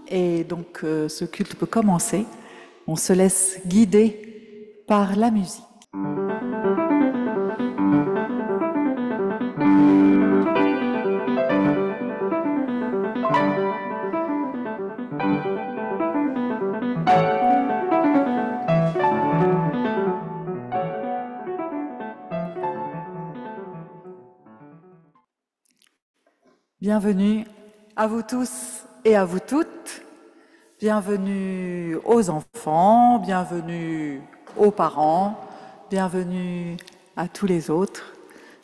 et donc ce culte peut commencer. On se laisse guider par la musique. Bienvenue à vous tous et à vous toutes. Bienvenue aux enfants, bienvenue aux parents, bienvenue à tous les autres.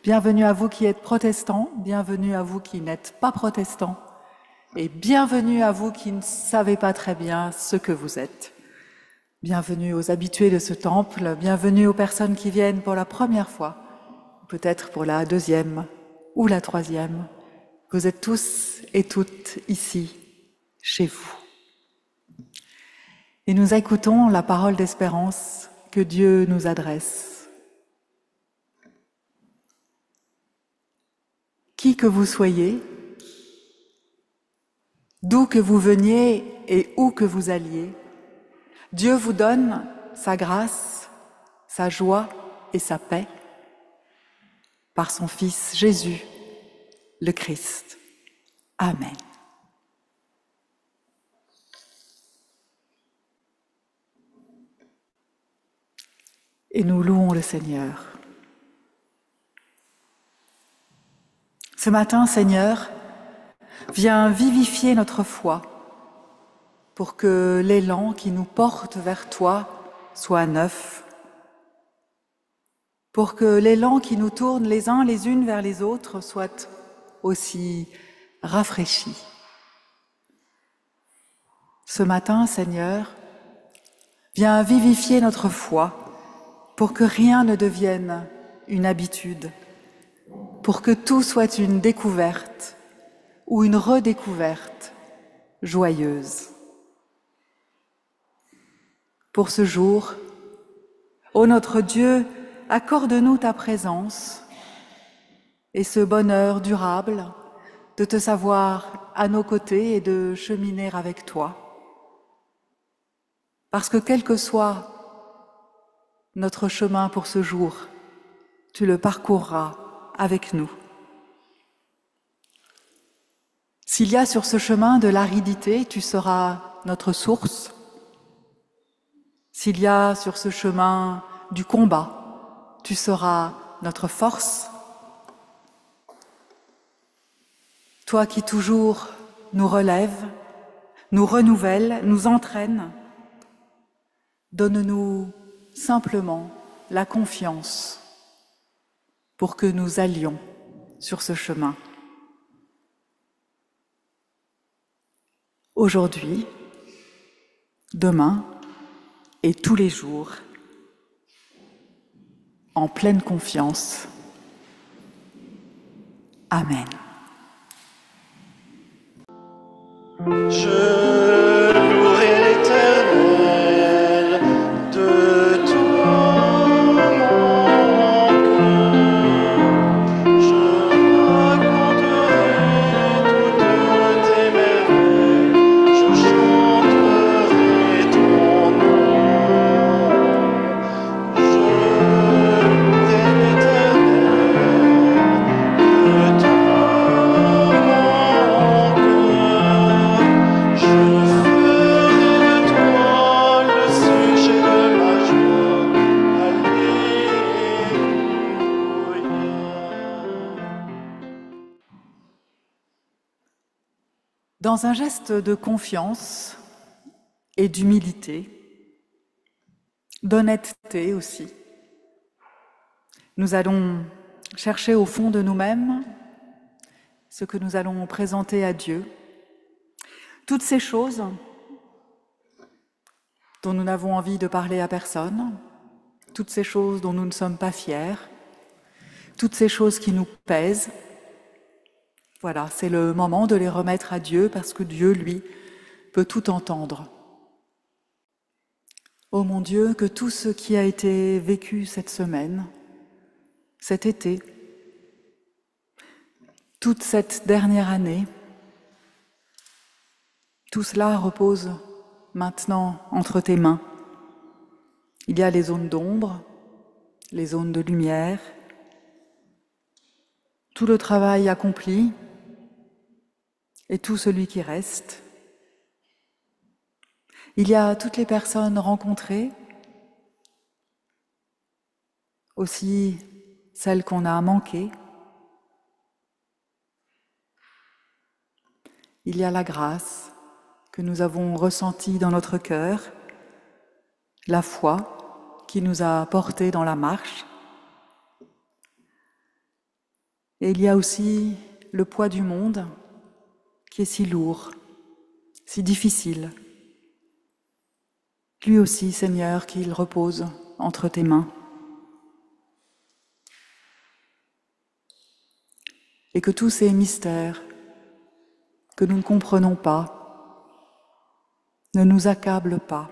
Bienvenue à vous qui êtes protestants, bienvenue à vous qui n'êtes pas protestants et bienvenue à vous qui ne savez pas très bien ce que vous êtes. Bienvenue aux habitués de ce temple, bienvenue aux personnes qui viennent pour la première fois, peut-être pour la deuxième ou la troisième. Vous êtes tous et toutes ici, chez vous. Et nous écoutons la parole d'espérance que Dieu nous adresse. Qui que vous soyez, d'où que vous veniez et où que vous alliez, Dieu vous donne sa grâce, sa joie et sa paix par son Fils Jésus, le Christ. Amen. Et nous louons le Seigneur. Ce matin, Seigneur, viens vivifier notre foi pour que l'élan qui nous porte vers toi soit neuf, pour que l'élan qui nous tourne les uns les unes vers les autres soit aussi rafraîchi. Ce matin, Seigneur, viens vivifier notre foi pour que rien ne devienne une habitude, pour que tout soit une découverte ou une redécouverte joyeuse. Pour ce jour, ô notre Dieu, accorde-nous ta présence et ce bonheur durable de te savoir à nos côtés et de cheminer avec toi. Parce que quel que soit notre chemin pour ce jour, tu le parcourras avec nous. S'il y a sur ce chemin de l'aridité, tu seras notre source. S'il y a sur ce chemin du combat, tu seras notre force. Toi qui toujours nous relèves, nous renouvelles, nous entraînes, donne-nous simplement la confiance pour que nous allions sur ce chemin. Aujourd'hui, demain et tous les jours, en pleine confiance. Amen. Je louerai l'Éternel de tout mon cœur. Je raconterai toutes tes merveilles. Je chanterai ton nom. Je louerai l'Éternel de tout mon cœur. Je ferai de toi le sujet de ma joie. Alléluia. Dans un geste de confiance et d'humilité, d'honnêteté aussi, nous allons chercher au fond de nous-mêmes ce que nous allons présenter à Dieu. Toutes ces choses dont nous n'avons envie de parler à personne, toutes ces choses dont nous ne sommes pas fiers, toutes ces choses qui nous pèsent, voilà, c'est le moment de les remettre à Dieu parce que Dieu, lui, peut tout entendre. Ô mon Dieu, que tout ce qui a été vécu cette semaine, cet été, toute cette dernière année, Tout cela repose maintenant entre tes mains. Il y a les zones d'ombre, les zones de lumière, tout le travail accompli et tout celui qui reste. Il y a toutes les personnes rencontrées, aussi celles qu'on a manquées. Il y a la grâce que nous avons ressentie dans notre cœur, la foi qui nous a portés dans la marche. Et il y a aussi le poids du monde qui est si lourd, si difficile. Lui aussi, Seigneur, qu'il repose entre tes mains. Et que tous ces mystères que nous ne comprenons pas ne nous accablent pas.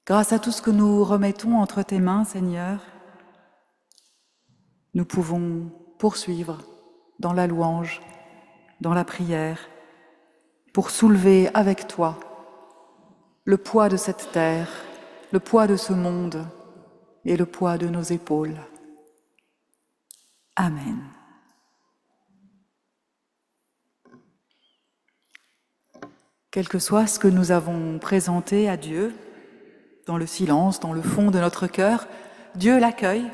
Grâce à tout ce que nous remettons entre tes mains, Seigneur, nous pouvons poursuivre dans la louange, dans la prière, pour soulever avec toi le poids de cette terre, le poids de ce monde et le poids de nos épaules. Amen. Quel que soit ce que nous avons présenté à Dieu, dans le silence, dans le fond de notre cœur, Dieu l'accueille.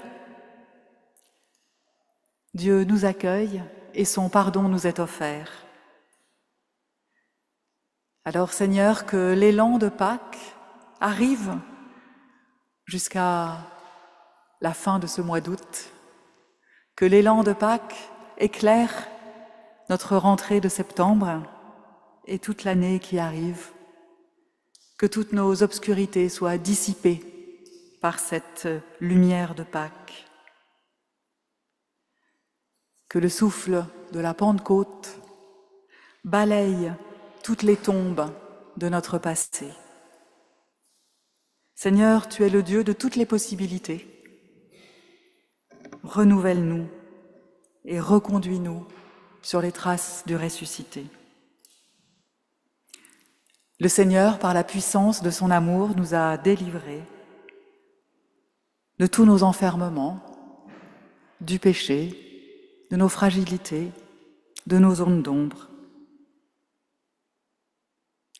Dieu nous accueille et son pardon nous est offert. Alors Seigneur, que l'élan de Pâques arrive jusqu'à la fin de ce mois d'août, que l'élan de Pâques éclaire notre rentrée de septembre et toute l'année qui arrive, que toutes nos obscurités soient dissipées par cette lumière de Pâques, que le souffle de la Pentecôte balaye toutes les tombes de notre passé. Seigneur, tu es le Dieu de toutes les possibilités. Renouvelle-nous et reconduis-nous sur les traces du ressuscité. Le Seigneur, par la puissance de son amour, nous a délivrés de tous nos enfermements, du péché, de nos fragilités, de nos zones d'ombre.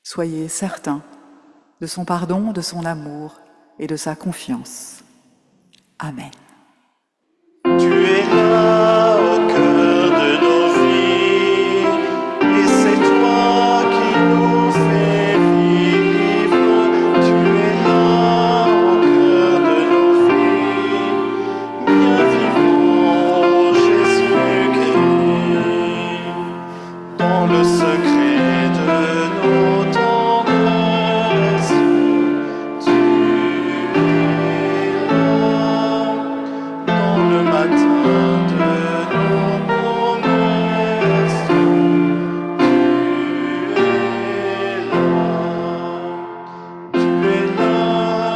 Soyez certains de son pardon, de son amour et de sa confiance. Amen. Tu es là au cœur de nos vies, et c'est toi qui nous fais vivre. Tu es là au cœur de nos vies, bien vivant Jésus-Christ, dans le secret de nos tendresses. Tu es là dans le matin de nos promesses. Tu es là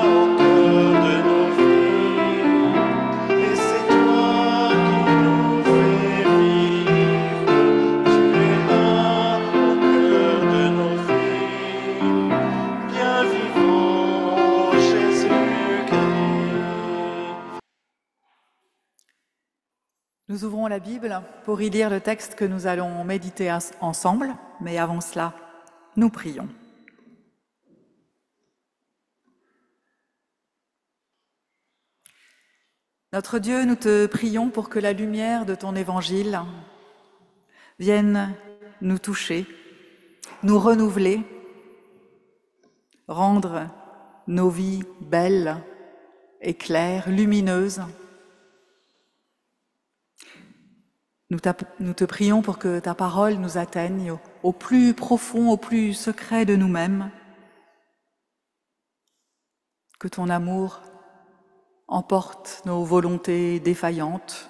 au cœur de nos vies, et c'est toi qui nous fais vivre. Tu es là au cœur de nos vies, bien vivant Jésus-Christ. Nous ouvrons la Bible pour y lire le texte que nous allons méditer ensemble, mais avant cela, nous prions. Notre Dieu, nous te prions pour que la lumière de ton évangile vienne nous toucher, nous renouveler, rendre nos vies belles et claires, lumineuses. Nous te prions pour que ta parole nous atteigne au plus profond, au plus secret de nous-mêmes, que ton amour emporte nos volontés défaillantes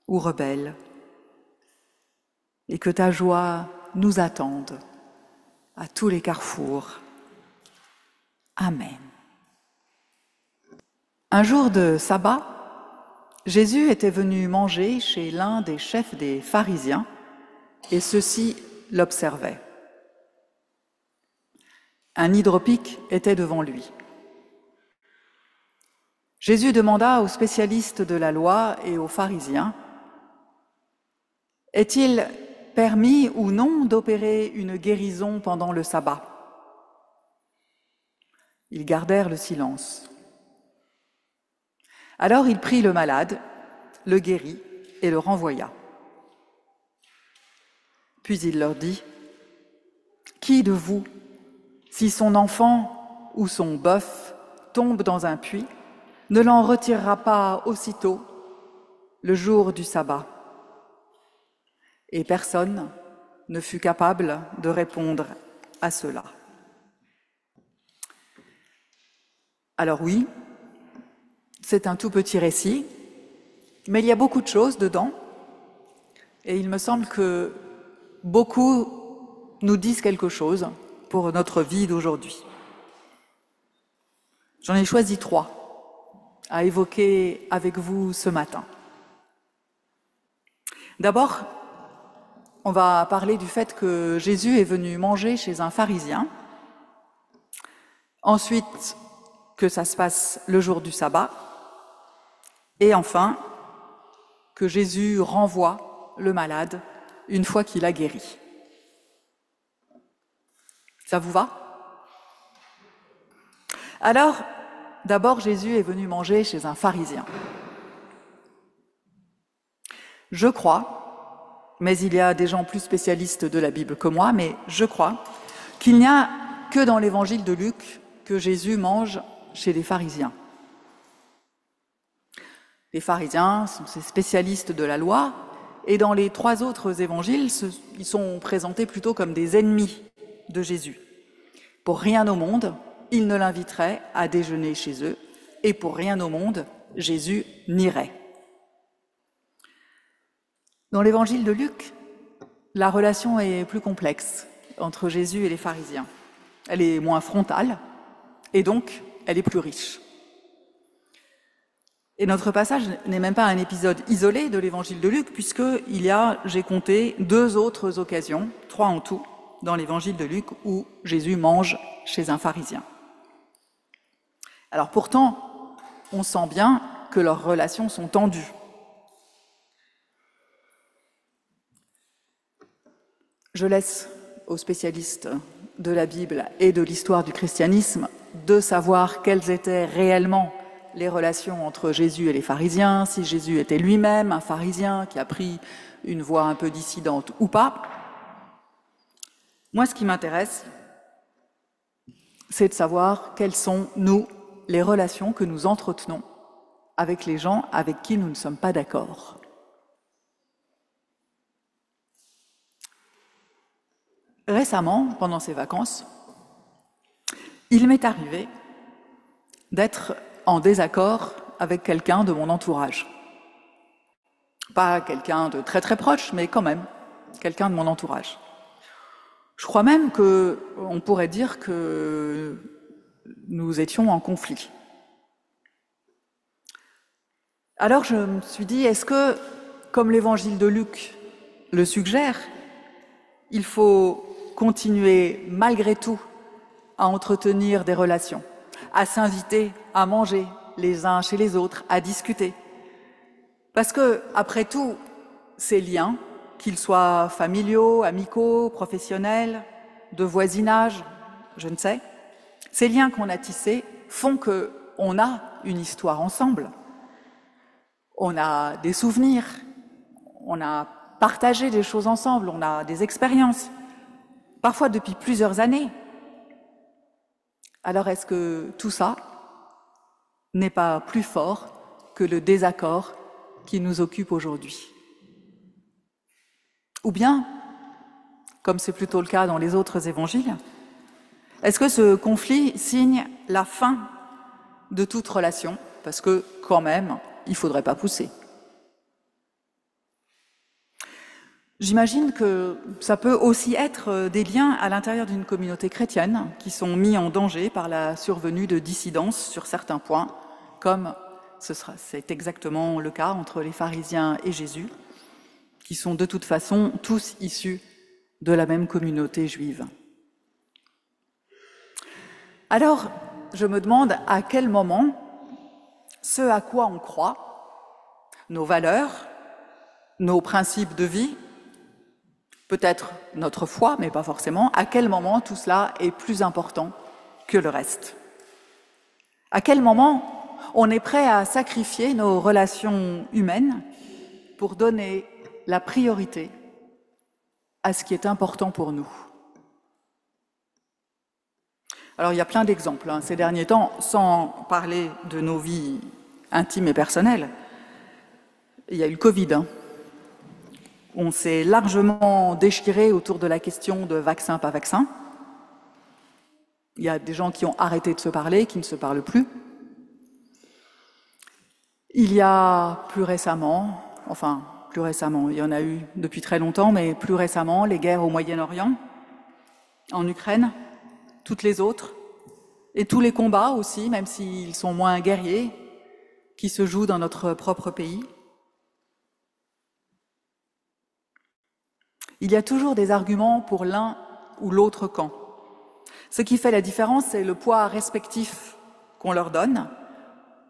ou rebelles, et que ta joie nous attende à tous les carrefours. Amen. Un jour de sabbat, Jésus était venu manger chez l'un des chefs des pharisiens, et ceux-ci l'observaient. Un hydropique était devant lui. Jésus demanda aux spécialistes de la loi et aux pharisiens, « Est-il permis ou non d'opérer une guérison pendant le sabbat ?» Ils gardèrent le silence. Alors il prit le malade, le guérit et le renvoya. Puis il leur dit, « Qui de vous, si son enfant ou son bœuf tombe dans un puits, ne l'en retirera pas aussitôt le jour du sabbat ?» Et personne ne fut capable de répondre à cela. Alors oui, c'est un tout petit récit, mais il y a beaucoup de choses dedans, et il me semble que beaucoup nous disent quelque chose pour notre vie d'aujourd'hui. J'en ai choisi 3 à évoquer avec vous ce matin. D'abord, on va parler du fait que Jésus est venu manger chez un pharisien. Ensuite, que ça se passe le jour du sabbat. Et enfin, que Jésus renvoie le malade une fois qu'il a guéri. Ça vous va? Alors, d'abord, Jésus est venu manger chez un pharisien. Je crois, mais il y a des gens plus spécialistes de la Bible que moi, mais je crois qu'il n'y a que dans l'évangile de Luc que Jésus mange chez les pharisiens. Les pharisiens sont ces spécialistes de la loi, et dans les 3 autres évangiles, ils sont présentés plutôt comme des ennemis de Jésus. Pour rien au monde, ils ne l'inviteraient à déjeuner chez eux, et pour rien au monde, Jésus n'irait. Dans l'évangile de Luc, la relation est plus complexe entre Jésus et les pharisiens. Elle est moins frontale, et donc elle est plus riche. Et notre passage n'est même pas un épisode isolé de l'évangile de Luc, puisqu'il y a, j'ai compté, 2 autres occasions, 3 en tout, dans l'évangile de Luc, où Jésus mange chez un pharisien. Alors pourtant, on sent bien que leurs relations sont tendues. Je laisse aux spécialistes de la Bible et de l'histoire du christianisme de savoir quelles étaient réellement les relations entre Jésus et les pharisiens, si Jésus était lui-même un pharisien qui a pris une voie un peu dissidente ou pas. Moi, ce qui m'intéresse, c'est de savoir quelles sont, nous, les relations que nous entretenons avec les gens avec qui nous ne sommes pas d'accord. Récemment, pendant ces vacances, il m'est arrivé d'être en désaccord avec quelqu'un de mon entourage. Pas quelqu'un de très très proche, mais quand même, quelqu'un de mon entourage. Je crois même qu'on pourrait dire que nous étions en conflit. Alors je me suis dit, est-ce que, comme l'évangile de Luc le suggère, il faut continuer malgré tout à entretenir des relations, à s'inviter à manger les uns chez les autres, à discuter. Parce que, après tout, ces liens, qu'ils soient familiaux, amicaux, professionnels, de voisinage, je ne sais, ces liens qu'on a tissés font qu'on a une histoire ensemble. On a des souvenirs, on a partagé des choses ensemble, on a des expériences, parfois depuis plusieurs années. Alors est-ce que tout ça n'est pas plus fort que le désaccord qui nous occupe aujourd'hui? Ou bien, comme c'est plutôt le cas dans les autres évangiles, est-ce que ce conflit signe la fin de toute relation? Parce que, quand même, il ne faudrait pas pousser. J'imagine que ça peut aussi être des liens à l'intérieur d'une communauté chrétienne qui sont mis en danger par la survenue de dissidences sur certains points, comme c'est exactement le cas entre les pharisiens et Jésus, qui sont de toute façon tous issus de la même communauté juive. Alors, je me demande à quel moment ce à quoi on croit, nos valeurs, nos principes de vie, peut-être notre foi, mais pas forcément, à quel moment tout cela est plus important que le reste? À quel moment on est prêt à sacrifier nos relations humaines pour donner la priorité à ce qui est important pour nous? Alors il y a plein d'exemples ces derniers temps, sans parler de nos vies intimes et personnelles. Il y a eu le Covid. On s'est largement déchiré autour de la question de vaccin, pas vaccin. Il y a des gens qui ont arrêté de se parler, qui ne se parlent plus. Il y a plus récemment, il y en a eu depuis très longtemps, mais plus récemment, les guerres au Moyen-Orient, en Ukraine, toutes les autres, et tous les combats aussi, même s'ils sont moins guerriers, qui se jouent dans notre propre pays. Il y a toujours des arguments pour l'un ou l'autre camp. Ce qui fait la différence, c'est le poids respectif qu'on leur donne,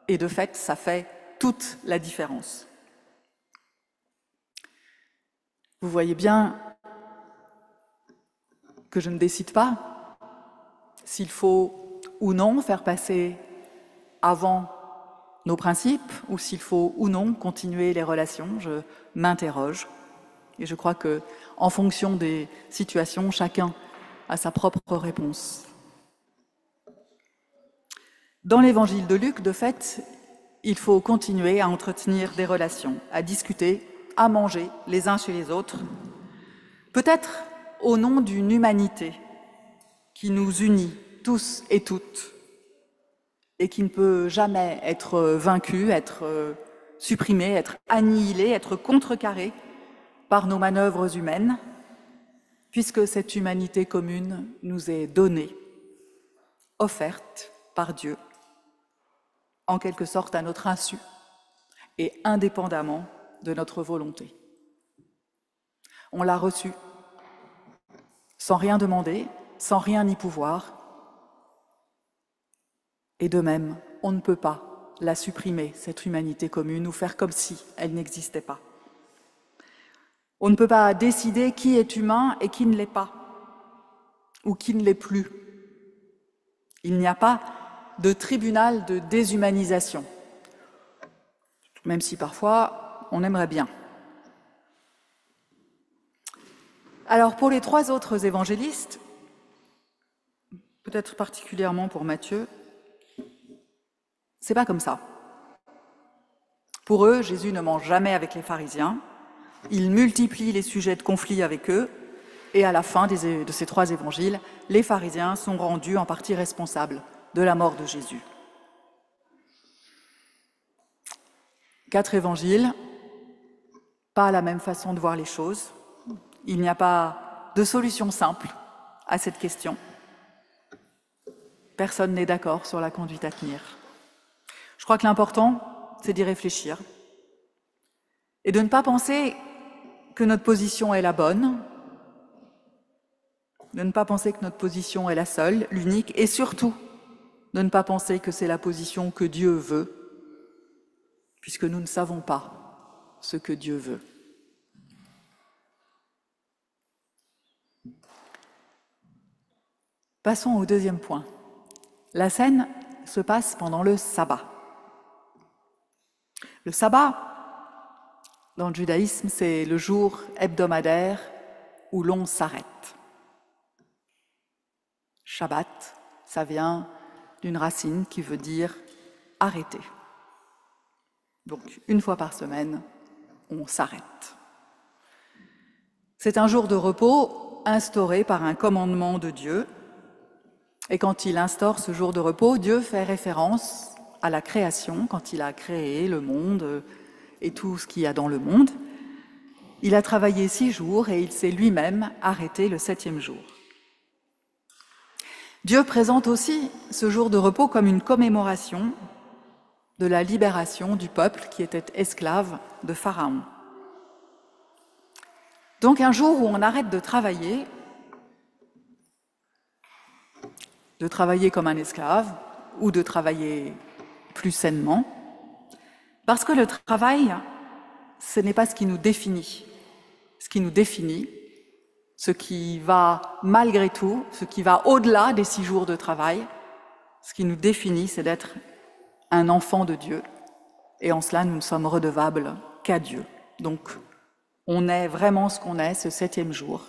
et de fait, ça fait toute la différence. Vous voyez bien que je ne décide pas s'il faut ou non faire passer avant nos principes, ou s'il faut ou non continuer les relations. Je m'interroge. Et je crois que, en fonction des situations, chacun a sa propre réponse. Dans l'évangile de Luc, de fait, il faut continuer à entretenir des relations, à discuter, à manger les uns chez les autres, peut-être au nom d'une humanité qui nous unit tous et toutes et qui ne peut jamais être vaincue, être supprimée, être annihilée, être contrecarrée par nos manœuvres humaines, puisque cette humanité commune nous est donnée, offerte par Dieu, en quelque sorte à notre insu et indépendamment de notre volonté. On l'a reçue, sans rien demander, sans rien y pouvoir, et de même, on ne peut pas la supprimer, cette humanité commune, ou faire comme si elle n'existait pas. On ne peut pas décider qui est humain et qui ne l'est pas, ou qui ne l'est plus. Il n'y a pas de tribunal de déshumanisation, même si parfois on aimerait bien. Alors pour les trois autres évangélistes, peut-être particulièrement pour Matthieu, c'est pas comme ça. Pour eux, Jésus ne mange jamais avec les pharisiens, il multiplie les sujets de conflit avec eux, et à la fin de ces trois évangiles, les pharisiens sont rendus en partie responsables de la mort de Jésus. 4 évangiles, pas la même façon de voir les choses. Il n'y a pas de solution simple à cette question. Personne n'est d'accord sur la conduite à tenir. Je crois que l'important, c'est d'y réfléchir et de ne pas penser que notre position est la bonne, de ne pas penser que notre position est la seule, l'unique, et surtout de ne pas penser que c'est la position que Dieu veut, puisque nous ne savons pas ce que Dieu veut. Passons au deuxième point. La scène se passe pendant le sabbat. Le sabbat, dans le judaïsme, c'est le jour hebdomadaire où l'on s'arrête. Shabbat, ça vient d'une racine qui veut dire arrêter. Donc, une fois par semaine, on s'arrête. C'est un jour de repos instauré par un commandement de Dieu. Et quand il instaure ce jour de repos, Dieu fait référence à la création, quand il a créé le monde et tout ce qu'il y a dans le monde. Il a travaillé 6 jours et il s'est lui-même arrêté le 7e jour. Dieu présente aussi ce jour de repos comme une commémoration de la libération du peuple qui était esclave de Pharaon. Donc un jour où on arrête de travailler comme un esclave, ou de travailler plus sainement, parce que le travail, ce n'est pas ce qui nous définit. Ce qui nous définit, ce qui va malgré tout, ce qui va au-delà des 6 jours de travail, ce qui nous définit, c'est d'être un enfant de Dieu. Et en cela, nous ne sommes redevables qu'à Dieu. Donc, on est vraiment ce qu'on est ce 7e jour,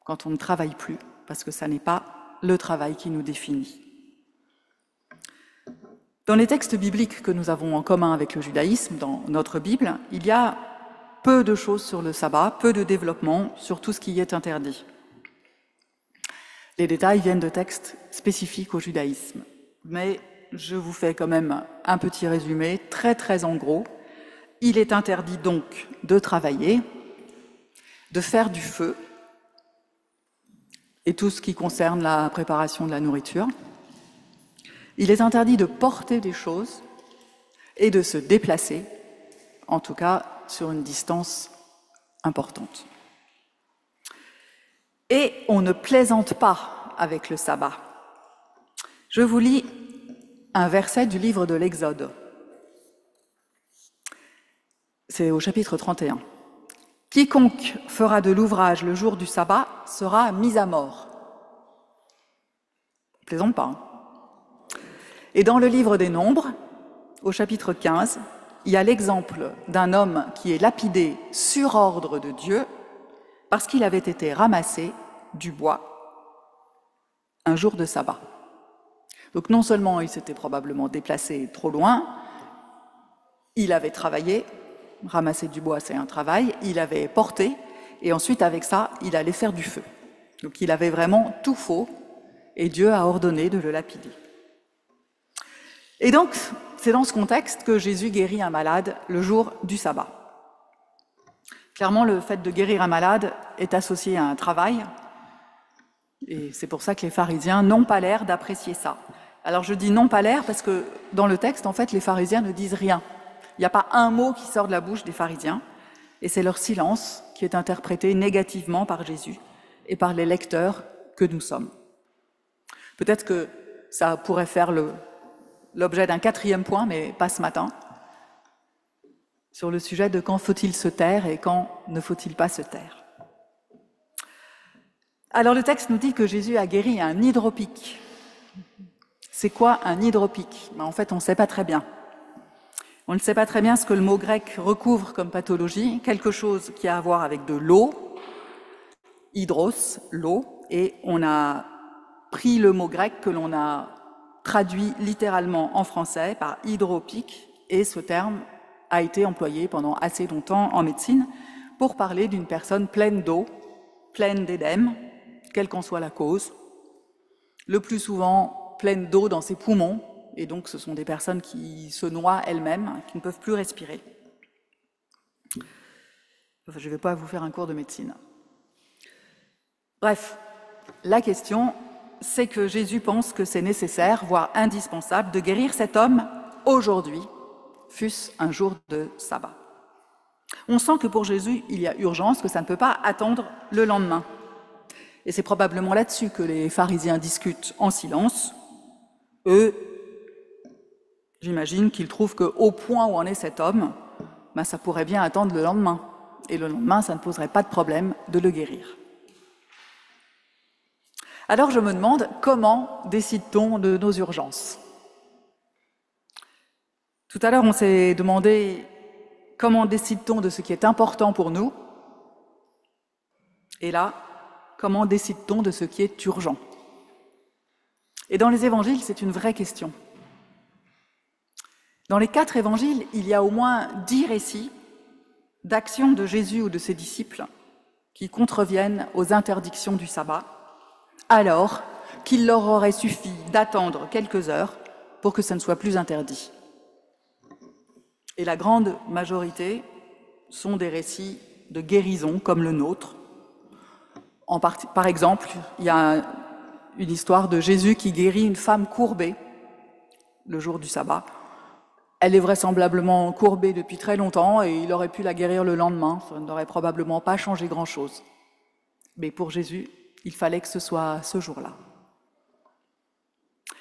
quand on ne travaille plus, parce que ça n'est pas le travail qui nous définit. Dans les textes bibliques que nous avons en commun avec le judaïsme, dans notre Bible, il y a peu de choses sur le sabbat, peu de développement sur tout ce qui est interdit. Les détails viennent de textes spécifiques au judaïsme, mais je vous fais quand même un petit résumé, très en gros. Il est interdit donc de travailler, de faire du feu, et tout ce qui concerne la préparation de la nourriture. Il est interdit de porter des choses et de se déplacer, en tout cas sur une distance importante. Et on ne plaisante pas avec le sabbat. Je vous lis un verset du livre de l'Exode. C'est au chapitre 31. « Quiconque fera de l'ouvrage le jour du sabbat sera mis à mort. » On ne plaisante pas. Et dans le livre des Nombres, au chapitre 15, il y a l'exemple d'un homme qui est lapidé sur ordre de Dieu parce qu'il avait été ramassé du bois un jour de sabbat. Donc non seulement il s'était probablement déplacé trop loin, il avait travaillé, ramasser du bois c'est un travail, il avait porté, et ensuite avec ça, il allait faire du feu. Donc il avait vraiment tout faux, et Dieu a ordonné de le lapider. Et donc, c'est dans ce contexte que Jésus guérit un malade le jour du sabbat. Clairement, le fait de guérir un malade est associé à un travail, et c'est pour ça que les pharisiens n'ont pas l'air d'apprécier ça. Alors je dis n'ont pas l'air parce que dans le texte, en fait, les pharisiens ne disent rien. Il n'y a pas un mot qui sort de la bouche des pharisiens, et c'est leur silence qui est interprété négativement par Jésus et par les lecteurs que nous sommes. Peut-être que ça pourrait faire l'objet d'un 4e point, mais pas ce matin, sur le sujet de quand faut-il se taire et quand ne faut-il pas se taire. Alors le texte nous dit que Jésus a guéri un hydropique. C'est quoi un hydropique ? En fait, on ne sait pas très bien. On ne sait pas très bien ce que le mot grec recouvre comme pathologie, quelque chose qui a à voir avec de l'eau, hydros, l'eau, et on a pris le mot grec que l'on a traduit littéralement en français par hydropique, et ce terme a été employé pendant assez longtemps en médecine pour parler d'une personne pleine d'eau, pleine d'édème, quelle qu'en soit la cause, le plus souvent pleine d'eau dans ses poumons, et donc ce sont des personnes qui se noient elles-mêmes, qui ne peuvent plus respirer. Enfin, je ne vais pas vous faire un cours de médecine. Bref, la question, c'est que Jésus pense que c'est nécessaire, voire indispensable, de guérir cet homme aujourd'hui, fût-ce un jour de sabbat. On sent que pour Jésus, il y a urgence, que ça ne peut pas attendre le lendemain. Et c'est probablement là-dessus que les pharisiens discutent en silence. Eux, j'imagine qu'ils trouvent qu'au point où en est cet homme, ça pourrait bien attendre le lendemain. Et le lendemain, ça ne poserait pas de problème de le guérir. Alors je me demande, comment décide-t-on de nos urgences ? Tout à l'heure, on s'est demandé comment décide-t-on de ce qui est important pour nous ? Et là, comment décide-t-on de ce qui est urgent ? Et dans les évangiles, c'est une vraie question. Dans les 4 évangiles, il y a au moins 10 récits d'actions de Jésus ou de ses disciples qui contreviennent aux interdictions du sabbat, alors qu'il leur aurait suffi d'attendre quelques heures pour que ça ne soit plus interdit. Et la grande majorité sont des récits de guérison comme le nôtre. Par exemple, il y a une histoire de Jésus qui guérit une femme courbée le jour du sabbat. Elle est vraisemblablement courbée depuis très longtemps et il aurait pu la guérir le lendemain. Ça n'aurait probablement pas changé grand-chose. Mais pour Jésus, il fallait que ce soit ce jour-là.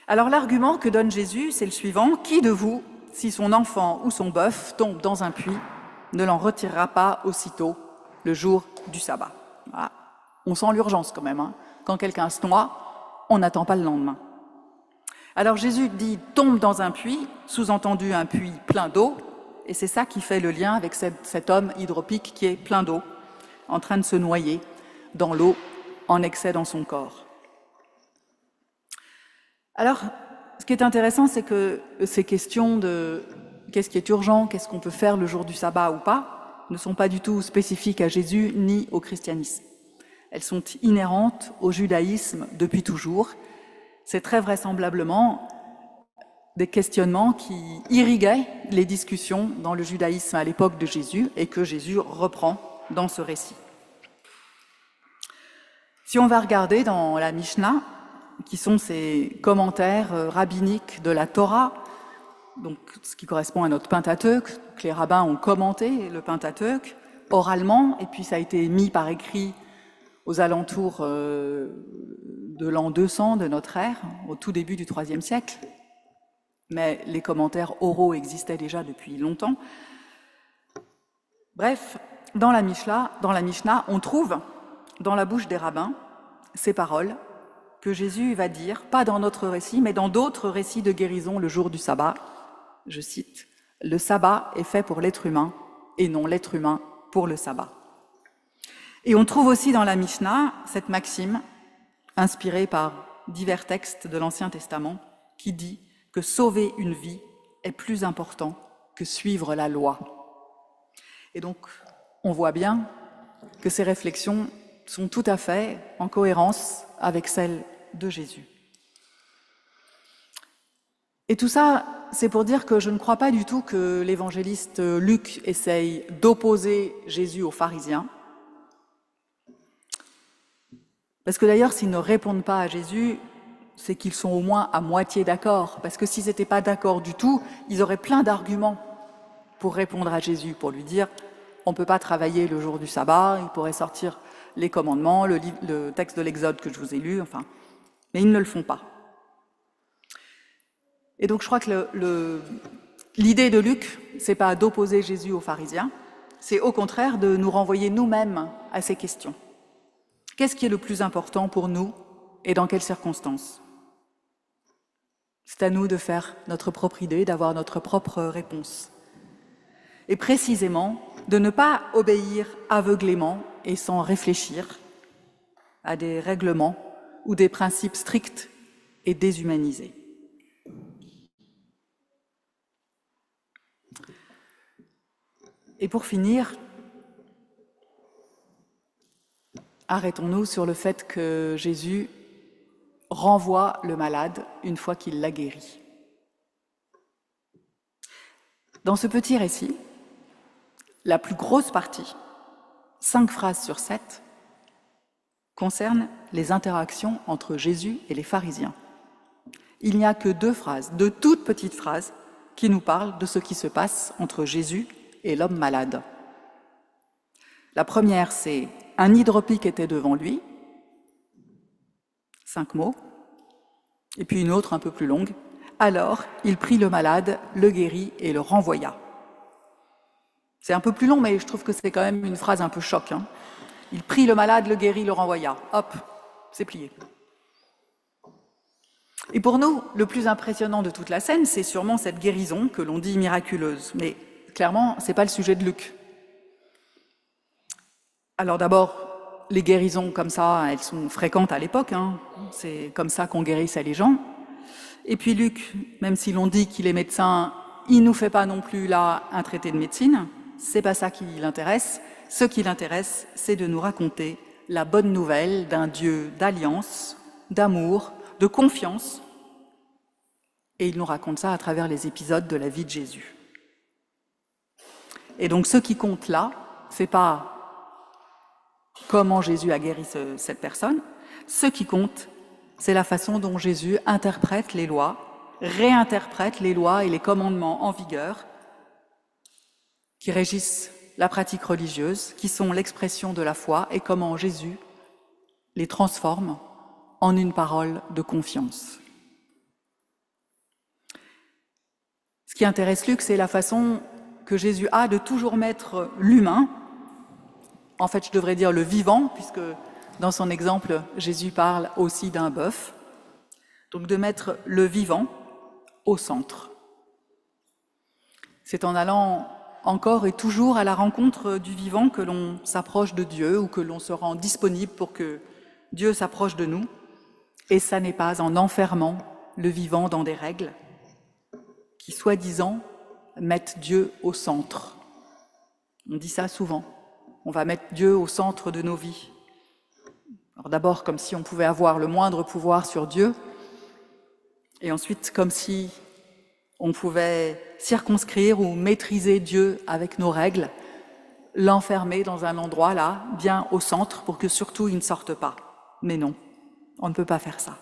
Alors l'argument que donne Jésus, c'est le suivant. Qui de vous, si son enfant ou son bœuf tombe dans un puits, ne l'en retirera pas aussitôt le jour du sabbat? Voilà. On sent l'urgence quand même. Hein. Quand quelqu'un se noie, on n'attend pas le lendemain. Alors Jésus dit « tombe dans un puits », sous-entendu un puits plein d'eau, et c'est ça qui fait le lien avec cet homme hydropique qui est plein d'eau, en train de se noyer dans l'eau en excès dans son corps. Alors, ce qui est intéressant, c'est que ces questions de qu'est-ce qui est urgent, qu'est-ce qu'on peut faire le jour du sabbat ou pas, ne sont pas du tout spécifiques à Jésus ni au christianisme. Elles sont inhérentes au judaïsme depuis toujours. C'est très vraisemblablement des questionnements qui irriguaient les discussions dans le judaïsme à l'époque de Jésus et que Jésus reprend dans ce récit. Si on va regarder dans la Mishnah, qui sont ces commentaires rabbiniques de la Torah, donc ce qui correspond à notre Pentateuque, que les rabbins ont commenté le Pentateuque oralement, et puis ça a été mis par écrit aux alentours de l'an 200 de notre ère, au tout début du IIIe siècle, mais les commentaires oraux existaient déjà depuis longtemps. Bref, dans la Mishnah, on trouve dans la bouche des rabbins ces paroles que Jésus va dire, pas dans notre récit, mais dans d'autres récits de guérison le jour du sabbat. Je cite, « Le sabbat est fait pour l'être humain et non l'être humain pour le sabbat ». Et on trouve aussi dans la Mishnah cette maxime, inspirée par divers textes de l'Ancien Testament, qui dit que sauver une vie est plus important que suivre la loi. Et donc, on voit bien que ces réflexions sont tout à fait en cohérence avec celles de Jésus. Et tout ça, c'est pour dire que je ne crois pas du tout que l'évangéliste Luc essaye d'opposer Jésus aux pharisiens. Parce que d'ailleurs, s'ils ne répondent pas à Jésus, c'est qu'ils sont au moins à moitié d'accord. Parce que s'ils n'étaient pas d'accord du tout, ils auraient plein d'arguments pour répondre à Jésus, pour lui dire on ne peut pas travailler le jour du sabbat, il pourrait sortir les commandements, le texte de l'Exode que je vous ai lu, enfin. Mais ils ne le font pas. Et donc je crois que l'idée de Luc, c'est pas d'opposer Jésus aux pharisiens, c'est au contraire de nous renvoyer nous-mêmes à ces questions. Qu'est-ce qui est le plus important pour nous et dans quelles circonstances? C'est à nous de faire notre propre idée, d'avoir notre propre réponse. Et précisément, de ne pas obéir aveuglément et sans réfléchir à des règlements ou des principes stricts et déshumanisés. Et pour finir, arrêtons-nous sur le fait que Jésus renvoie le malade une fois qu'il l'a guéri. Dans ce petit récit, la plus grosse partie, 5 phrases sur 7, concerne les interactions entre Jésus et les pharisiens. Il n'y a que 2 phrases, 2 toutes petites phrases, qui nous parlent de ce qui se passe entre Jésus et l'homme malade. La première, c'est « un hydropique était devant lui », 5 mots, et puis une autre un peu plus longue, « alors il prit le malade, le guérit et le renvoya ». C'est un peu plus long, mais je trouve que c'est quand même une phrase un peu choc. Hein. Il prit le malade, le guérit, le renvoya. Hop, c'est plié. Et pour nous, le plus impressionnant de toute la scène, c'est sûrement cette guérison que l'on dit miraculeuse. Mais clairement, ce n'est pas le sujet de Luc. Alors d'abord, les guérisons comme ça, elles sont fréquentes à l'époque. Hein. C'est comme ça qu'on guérissait les gens. Et puis Luc, même si l'on dit qu'il est médecin, il ne nous fait pas non plus là un traité de médecine. C'est pas ça qui l'intéresse. Ce qui l'intéresse, c'est de nous raconter la bonne nouvelle d'un Dieu d'alliance, d'amour, de confiance. Et il nous raconte ça à travers les épisodes de la vie de Jésus. Et donc ce qui compte là, c'est pas comment Jésus a guéri cette personne. Ce qui compte, c'est la façon dont Jésus interprète les lois réinterprète les lois et les commandements en vigueur qui régissent la pratique religieuse, qui sont l'expression de la foi, et comment Jésus les transforme en une parole de confiance. Ce qui intéresse Luc, c'est la façon que Jésus a de toujours mettre l'humain, en fait je devrais dire le vivant, puisque dans son exemple, Jésus parle aussi d'un bœuf, donc de mettre le vivant au centre. C'est en allant encore et toujours à la rencontre du vivant que l'on s'approche de Dieu ou que l'on se rend disponible pour que Dieu s'approche de nous. Et ça n'est pas en enfermant le vivant dans des règles qui, soi-disant, mettent Dieu au centre. On dit ça souvent. On va mettre Dieu au centre de nos vies. Alors d'abord, comme si on pouvait avoir le moindre pouvoir sur Dieu, et ensuite, comme si on pouvait circonscrire ou maîtriser Dieu avec nos règles, l'enfermer dans un endroit là, bien au centre, pour que surtout il ne sorte pas. Mais non, on ne peut pas faire ça.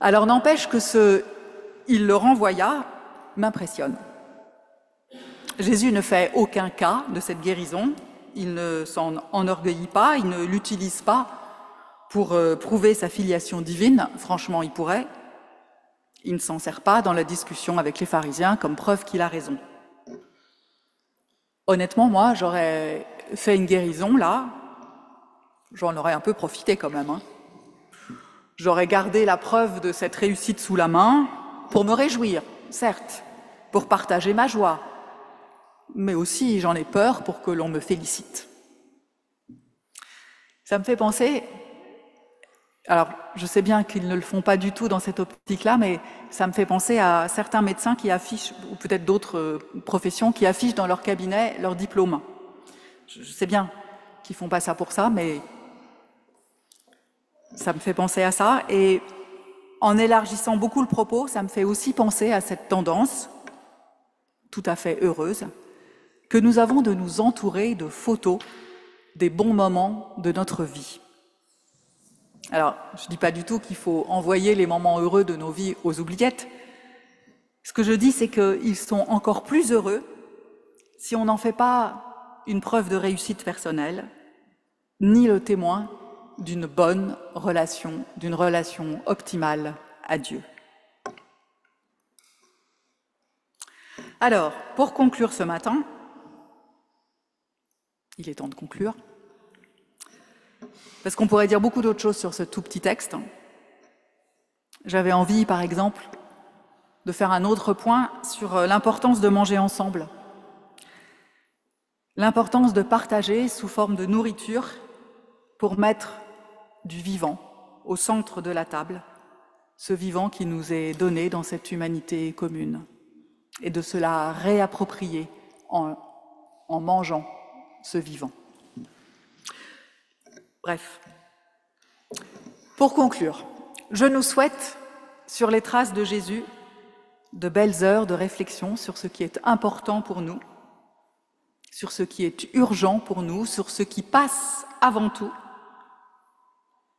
Alors n'empêche que ce « il le renvoya » m'impressionne. Jésus ne fait aucun cas de cette guérison, il ne s'en enorgueillit pas, il ne l'utilise pas pour prouver sa filiation divine, franchement il pourrait. Il ne s'en sert pas dans la discussion avec les pharisiens comme preuve qu'il a raison. Honnêtement, moi, j'aurais fait une guérison là, j'en aurais un peu profité quand même. J'aurais gardé la preuve de cette réussite sous la main pour me réjouir, certes, pour partager ma joie, mais aussi j'en ai peur pour que l'on me félicite. Ça me fait penser, alors je sais bien qu'ils ne le font pas du tout dans cette optique-là, mais ça me fait penser à certains médecins qui affichent, ou peut-être d'autres professions, qui affichent dans leur cabinet leur diplôme. Je sais bien qu'ils ne font pas ça pour ça, mais ça me fait penser à ça. Et en élargissant beaucoup le propos, ça me fait aussi penser à cette tendance, tout à fait heureuse, que nous avons de nous entourer de photos des bons moments de notre vie. Alors, je ne dis pas du tout qu'il faut envoyer les moments heureux de nos vies aux oubliettes. Ce que je dis, c'est qu'ils sont encore plus heureux si on n'en fait pas une preuve de réussite personnelle, ni le témoin d'une bonne relation, d'une relation optimale à Dieu. Alors, pour conclure ce matin, il est temps de conclure, parce qu'on pourrait dire beaucoup d'autres choses sur ce tout petit texte. J'avais envie, par exemple, de faire un autre point sur l'importance de manger ensemble, l'importance de partager sous forme de nourriture pour mettre du vivant au centre de la table, ce vivant qui nous est donné dans cette humanité commune, et de se la réapproprier en mangeant ce vivant. Bref, pour conclure, je nous souhaite, sur les traces de Jésus, de belles heures de réflexion sur ce qui est important pour nous, sur ce qui est urgent pour nous, sur ce qui passe avant tout,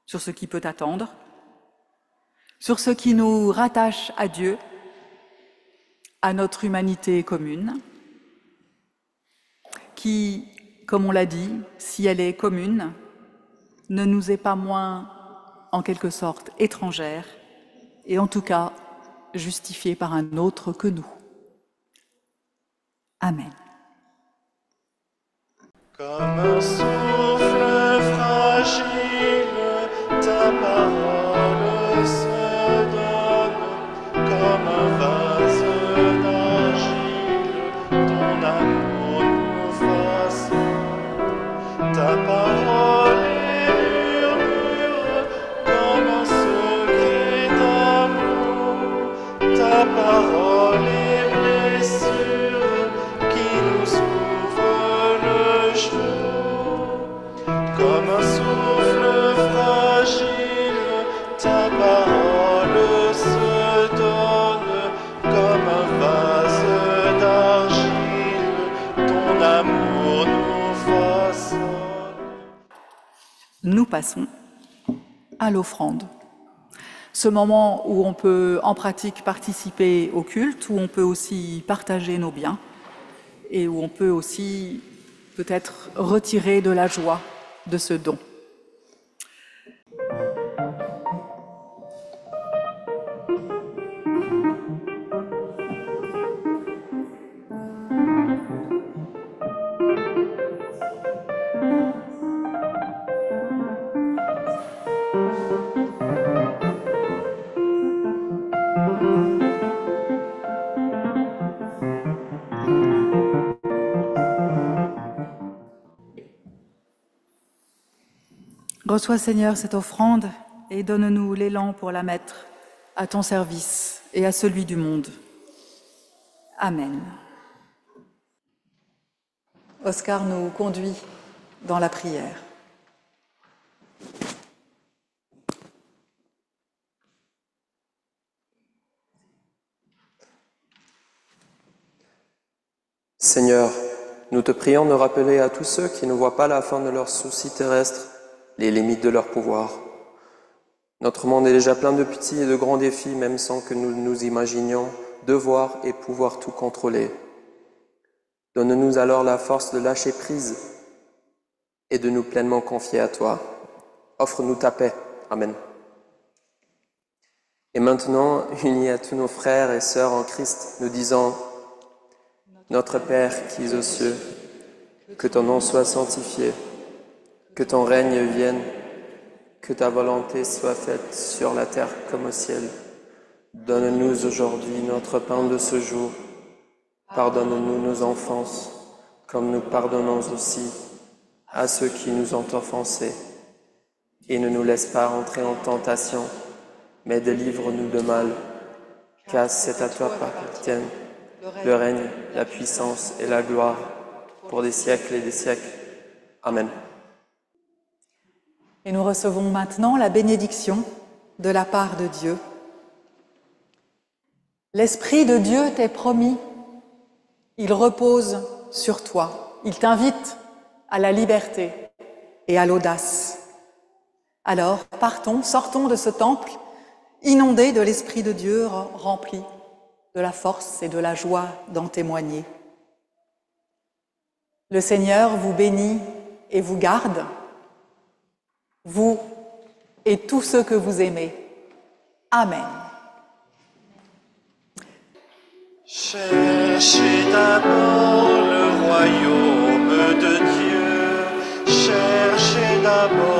sur ce qui peut attendre, sur ce qui nous rattache à Dieu, à notre humanité commune, qui, comme on l'a dit, si elle est commune, ne nous est pas moins, en quelque sorte, étrangère, et en tout cas justifiée par un autre que nous. Amen. Comme un souffle fragile, ta parole se donne, comme un vase d'argile, ton amour nous façonne. Ta parole est murmure, comme un secret d'amour. Ta parole est blessure, qui nous ouvre le jour. Comme un souffle fragile, ta parole se donne, comme un vase d'argile, ton amour nous façonne. Nous passons à l'offrande. Ce moment où on peut en pratique participer au culte, où on peut aussi partager nos biens et où on peut aussi peut-être retirer de la joie de ce don. Reçois, Seigneur, cette offrande et donne-nous l'élan pour la mettre à ton service et à celui du monde. Amen. Oscar nous conduit dans la prière. Seigneur, nous te prions de rappeler à tous ceux qui ne voient pas la fin de leurs soucis terrestres les limites de leur pouvoir. Notre monde est déjà plein de petits et de grands défis, même sans que nous nous imaginions devoir et pouvoir tout contrôler. Donne-nous alors la force de lâcher prise et de nous pleinement confier à toi. Offre-nous ta paix. Amen. Et maintenant, unis à tous nos frères et sœurs en Christ, nous disons: Notre Père qui es aux cieux, que ton nom soit sanctifié, que ton règne vienne, que ta volonté soit faite sur la terre comme au ciel. Donne-nous aujourd'hui notre pain de ce jour. Pardonne-nous nos offenses, comme nous pardonnons aussi à ceux qui nous ont offensés. Et ne nous laisse pas entrer en tentation, mais délivre-nous de mal, car c'est à toi qu'appartiennent le règne, la puissance et la gloire, pour des siècles et des siècles. Amen. Et nous recevons maintenant la bénédiction de la part de Dieu. L'Esprit de Dieu t'est promis, il repose sur toi, il t'invite à la liberté et à l'audace. Alors, partons, sortons de ce temple, inondés de l'Esprit de Dieu, remplis de la force et de la joie d'en témoigner. Le Seigneur vous bénit et vous garde, vous et tous ceux que vous aimez. Amen. Cherchez d'abord le royaume de Dieu, cherchez d'abord